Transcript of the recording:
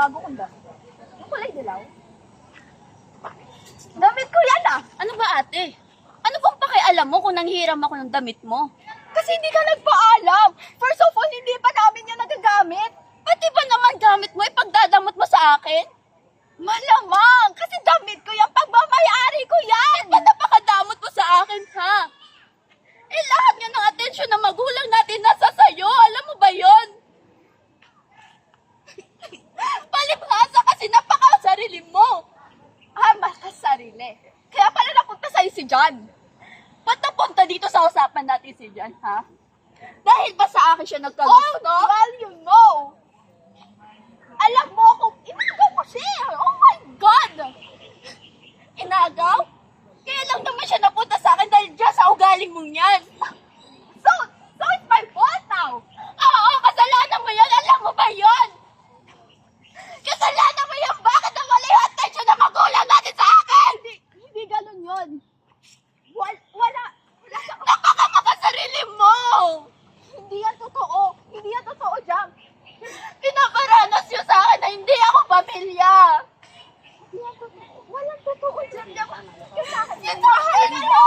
bago kong damit. Yung kulay dilaw. Damit ko yan ah! Ano ba ate? Ano bang pakialam mo kung nanghiram ako ng damit mo? Kasi hindi ka nagpaalam! First of all, hindi pa namin yan nagagamit! Pati ba naman gamit mo ipagdadamot mo sa akin? Malamang! Kasi damit ko yan! Pagmamayari ko yan! Ba't napakadamot mo sa akin, ha? Eh, lahat nga ng atensyon ng magulang natin nasa sayo. Alam mo ba yon? Palibhasa kasi napakasarili mo. Ah, makasarili. Kaya pala napunta sa'yo si John. Ba't napunta dito sa usapan natin si Jan, ha? Dahil ba sa akin siya Oh, nagkagusto? well, you know! Alam mo kung inagaw mo siya! Oh my God! Inagaw? Kaya lang naman siya napunta sa akin dahil dyan sa ugaling mong yan. So it's my fault now! Oo, kasalanan mo yan. Alam mo ba yon? Kasalanan mo yan. Bakit nawala yung atensyon ng magulang natin sa akin? Hindi ganun yun. Wala siyang... Napakamakasarili mo. Hindi yan totoo. Hindi yan totoo, Jam. Pinaparanas niyo sa akin na hindi ako pamilya. Hindi yan totoo. Walang totoo, Jam. Jam, sa akin. Sinahal niyo